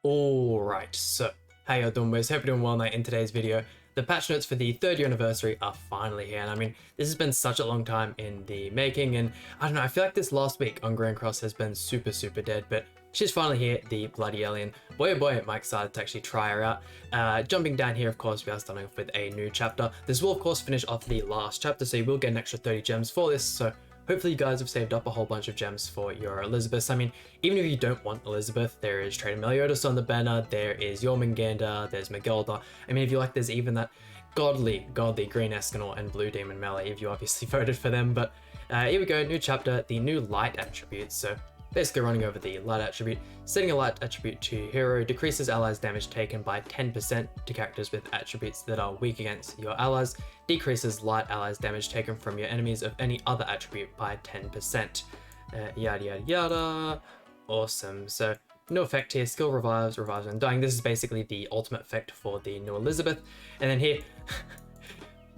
Alright, so how y'all doing, boys? Hope you're doing well. Now, in today's video, the patch notes for the 3rd year anniversary are finally here. And I mean, this has been such a long time in the making, and I don't know, I feel like this last week on Grand Cross has been super dead, but she's finally here, the bloody alien. Boy oh boy, am I excited to actually try her out. Jumping down here, of course, we are starting off with a new chapter. This will, of course, finish off the last chapter, so you will get an extra 30 gems for this, so hopefully you guys have saved up a whole bunch of gems for your Elizabeth. I mean, even if you don't want Elizabeth, there is Trader Meliodas on the banner, there is Jormungandr, there's Magelda. I mean, if you like, there's even that godly green Escanor and blue demon melee if you obviously voted for them. But here we go, new chapter, the new light attributes. So basically running over the light attribute, setting a light attribute to hero decreases allies damage taken by 10% to characters with attributes that are weak against your allies, decreases light allies damage taken from your enemies of any other attribute by 10%. Yada yada yada. Awesome. So no effect here, skill revives when dying. This is basically the ultimate effect for the new Elizabeth. And then here,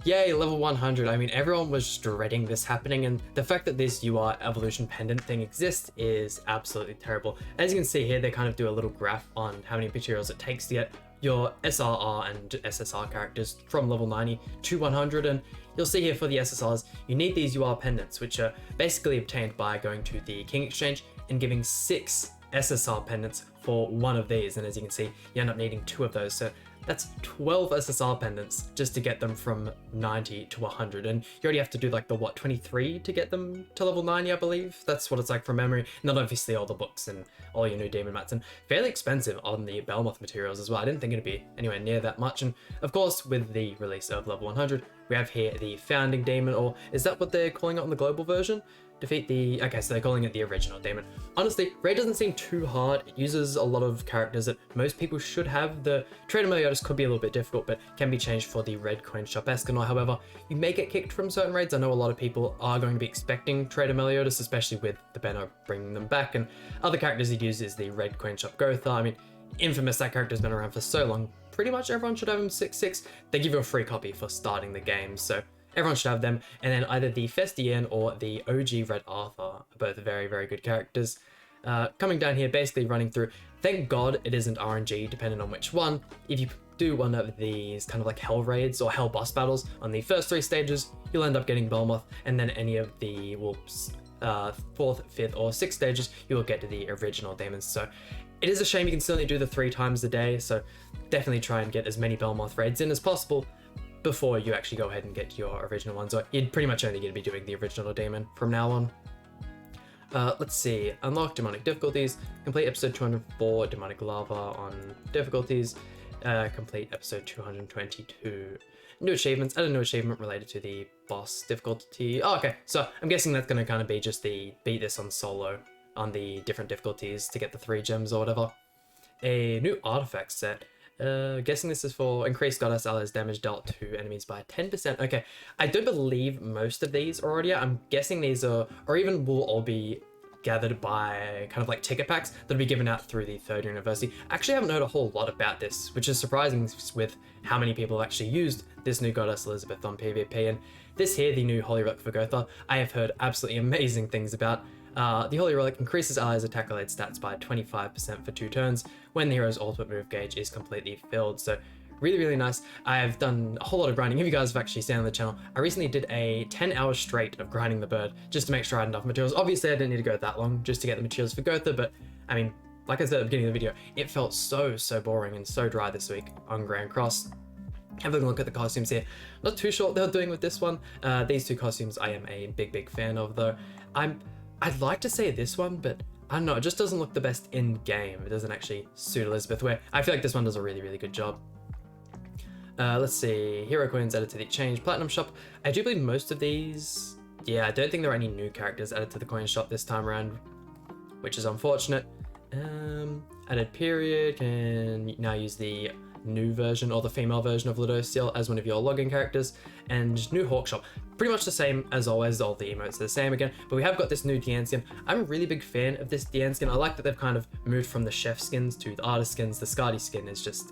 yay, level 100. I mean, everyone was just dreading this happening, and the fact that this UR evolution pendant thing exists is absolutely terrible. As you can see here, they kind of do a little graph on how many materials it takes to get your SRR and SSR characters from level 90 to 100, and you'll see here for the SSRs, you need these UR pendants, which are basically obtained by going to the King Exchange and giving 6 SSR pendants for one of these, and as you can see, you end up needing 2 of those, so that's 12 SSR pendants just to get them from 90 to 100, and you already have to do like the 23 to get them to level 90, I believe. That's what it's like from memory. Not obviously all the books and all your new demon mats, and fairly expensive on the Belmoth materials as well. I didn't think it'd be anywhere near that much, and of course with the release of level 100, we have here the founding demon, or is that what they're calling it on the global version? Defeat the, okay, so they're calling it the original demon. Honestly, raid doesn't seem too hard. It uses a lot of characters that most people should have. The Trader Meliodas could be a little bit difficult, but can be changed for the red coin shop Escanor. However, you may get kicked from certain raids. I know a lot of people are going to be expecting Trader Meliodas, especially with the banner bringing them back, and other characters he'd use is the red coin shop Gotha. I mean, infamous, that character's been around for so long. Pretty much everyone should have him 6/6. They give you a free copy for starting the game, so everyone should have them. And then either the Festian or the OG Red Arthur are both very good characters. Coming down here, basically running through, thank God it isn't RNG depending on which one. If you do one of these kind of like hell raids or hell boss battles on the first 3 stages, you'll end up getting Belmoth, and then any of the 4th, 5th or 6th stages, you will get to the original demons. So it is a shame you can still only do the 3 times a day, so definitely try and get as many Belmoth raids in as possible before you actually go ahead and get your original ones, or you'd pretty much only going to be doing the original demon from now on. Let's see, unlock demonic difficulties, complete episode 204, demonic lava on difficulties, complete episode 222. New achievements, add a new achievement related to the boss difficulty. Oh, okay, so I'm guessing that's going to kind of be just the beat this on solo on the different difficulties to get the 3 gems or whatever. A new artifact set. Guessing this is for increased goddess allies damage dealt to enemies by 10%. Okay, I don't believe most of these are already out. I'm guessing these are, or even will all be gathered by kind of like ticket packs that'll be given out through the 3rd year anniversary. Actually, I haven't heard a whole lot about this, which is surprising with how many people have actually used this new goddess Elizabeth on PvP. And this here, the new Holy Relic for Gotha, I have heard absolutely amazing things about. The Holy Relic increases allies' attack-related stats by 25% for 2 turns when the hero's ultimate move gauge is completely filled. So really nice. I have done a whole lot of grinding. If you guys have actually seen on the channel, I recently did a 10 hours straight of grinding the bird just to make sure I had enough materials. Obviously, I didn't need to go that long just to get the materials for Gotha, but I mean, like I said at the beginning of the video, it felt so boring and so dry this week on Grand Cross. Having a look at the costumes here, not too sure what they're doing with this one. These 2 costumes I am a big fan of, though. I'd like to say this one, but I don't know, it just doesn't look the best in game. It doesn't actually suit Elizabeth, where I feel like this one does a really good job. Let's see, hero coins added to the exchange platinum shop. I do believe most of these, yeah, I don't think there are any new characters added to the coin shop this time around, which is unfortunate. Added period, can now use the new version or the female version of Ludociel as one of your login characters, and new Hawk shop. Pretty much the same as always, all the emotes are the same again, but we have got this new Diane skin. I'm a really big fan of this Diane skin. I like that they've kind of moved from the chef skins to the artist skins. The Skadi skin is just,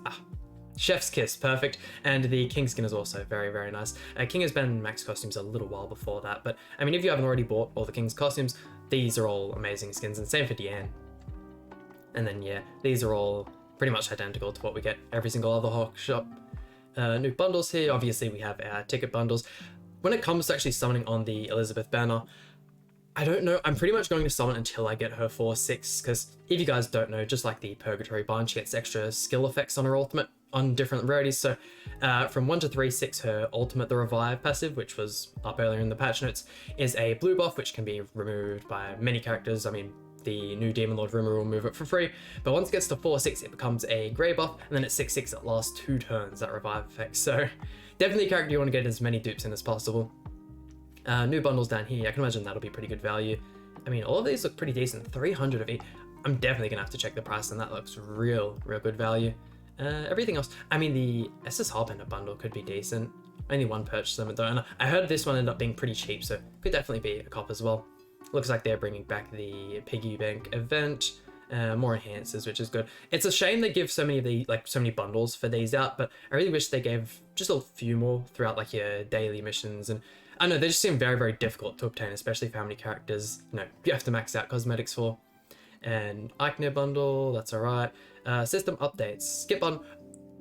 chef's kiss, perfect. And the King skin is also very nice. King has been in max costumes a little while before that, but I mean, if you haven't already bought all the King's costumes, these are all amazing skins, and same for Diane. And then yeah, these are all pretty much identical to what we get every single other Hawk shop. New bundles here. Obviously, we have our ticket bundles. When it comes to actually summoning on the Elizabeth banner, I don't know. I'm pretty much going to summon until I get her 4/6, because if you guys don't know, just like the Purgatory Bind, she gets extra skill effects on her ultimate on different rarities. So from 1 to 3/6, her ultimate, the Revive passive, which was up earlier in the patch notes, is a blue buff, which can be removed by many characters. I mean, the new Demon Lord Rumor will move it for free, but once it gets to 4/6, it becomes a grey buff, and then at 6/6, it lasts 2 turns, that Revive effect. So definitely a character you want to get as many dupes in as possible. New bundles down here, I can imagine that'll be pretty good value. I mean, all of these look pretty decent. 300 of each. I'm definitely gonna have to check the price, and that looks real good value. Everything else, I mean, the SSR Pendant bundle could be decent. Only one purchase limit though, and I heard this one ended up being pretty cheap, so could definitely be a cop as well. Looks like they're bringing back the Piggy Bank event, more enhancers, which is good. It's a shame they give so many of the so many bundles for these out, but I really wish they gave just a few more throughout like your daily missions. And I know they just seem very difficult to obtain, especially for how many characters you have to max out cosmetics for. And Eichner bundle, that's alright. System updates, skip on.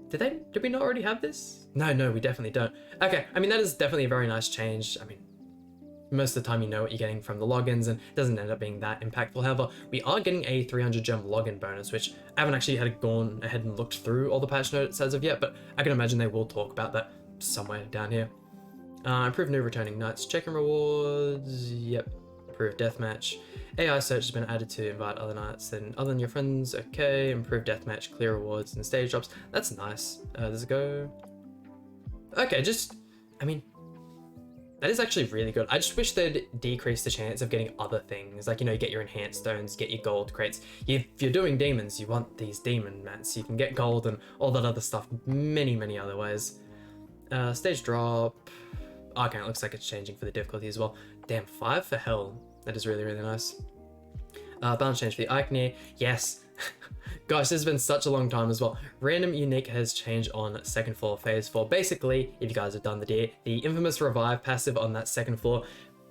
Did we not already have this? No, we definitely don't. Okay, I mean, that is definitely a very nice change. I mean, most of the time you know what you're getting from the logins, and it doesn't end up being that impactful. However, we are getting a 300 gem login bonus, which I haven't actually gone ahead and looked through all the patch notes as of yet, but I can imagine they will talk about that somewhere down here. Improved new returning knights check-in rewards. Yep. Improved deathmatch. AI search has been added to invite other knights and other than your friends. Okay. Improved deathmatch, clear rewards, and stage drops. That's nice. There's a go. Okay, I mean, that is actually really good. I just wish they'd decrease the chance of getting other things. Like, you get your enhanced stones, get your gold crates. If you're doing demons, you want these demon mats. You can get gold and all that other stuff many other ways. Stage drop. Okay, it looks like it's changing for the difficulty as well. Damn, 5 for hell. That is really nice. Balance change for the Eichner. Yes. Gosh, this has been such a long time as well. Random unique has changed on 2nd floor phase 4. Basically, if you guys have done the infamous Revive passive on that 2nd floor,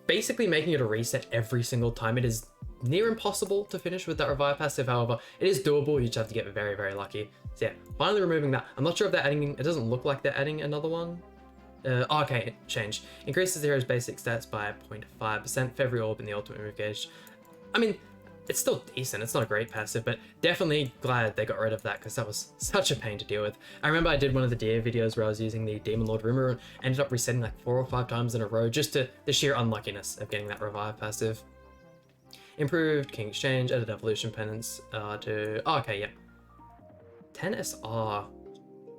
basically making it a reset every single time. It is near impossible to finish with that Revive passive. However, it is doable. You just have to get very lucky. So yeah, finally removing that. I'm not sure if they're adding, it doesn't look like they're adding another one. Okay, change. Increases the hero's basic stats by 0.5% for every orb in the ultimate move gauge. I mean, it's still decent. It's not a great passive, but definitely glad they got rid of that, because that was such a pain to deal with. I remember I did one of the deer videos where I was using the Demon Lord Rumor and ended up resetting like 4 or 5 times in a row just to the sheer unluckiness of getting that Revive passive. Improved King Exchange, added evolution penance okay, yeah. 10 SR.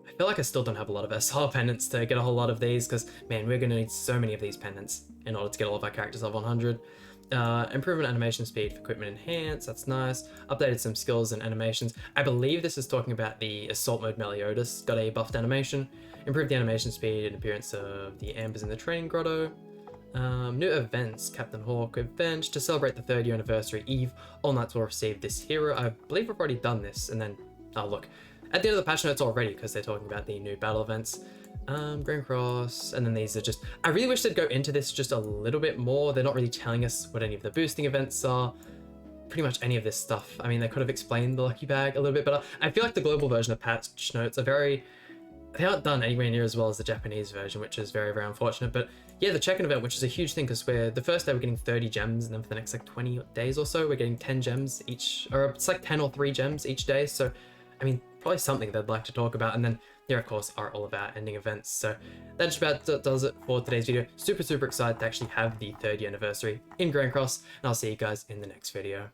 I feel like I still don't have a lot of SR pendants to get a whole lot of these, because man, we're going to need so many of these pendants in order to get all of our characters level 100. Improvement animation speed for equipment enhanced, that's nice. Updated some skills and animations. I believe this is talking about the Assault Mode Meliodas, got a buffed animation. Improved the animation speed and appearance of the ambers in the training grotto. New events, Captain Hawk event. To celebrate the 3rd year anniversary Eve, all knights will receive this hero. I believe we've already done this, and then, oh look. At the end of the patch notes already, because they're talking about the new battle events. Grand Cross, and then these are just, I really wish they'd go into this just a little bit more. They're not really telling us what any of the boosting events are, pretty much any of this stuff. I mean, they could have explained the lucky bag a little bit better. I feel like the global version of patch notes are they aren't done anywhere near as well as the Japanese version, which is very unfortunate. But yeah, the check-in event, which is a huge thing, because the first day we're getting 30 gems, and then for the next like 20 days or so, we're getting 10 gems each, or it's like 10 or 3 gems each day. So, I mean, probably something they'd like to talk about. And then there, of course, are all of our ending events. So that just about does it for today's video. Super excited to actually have the 3rd year anniversary in Grand Cross, and I'll see you guys in the next video.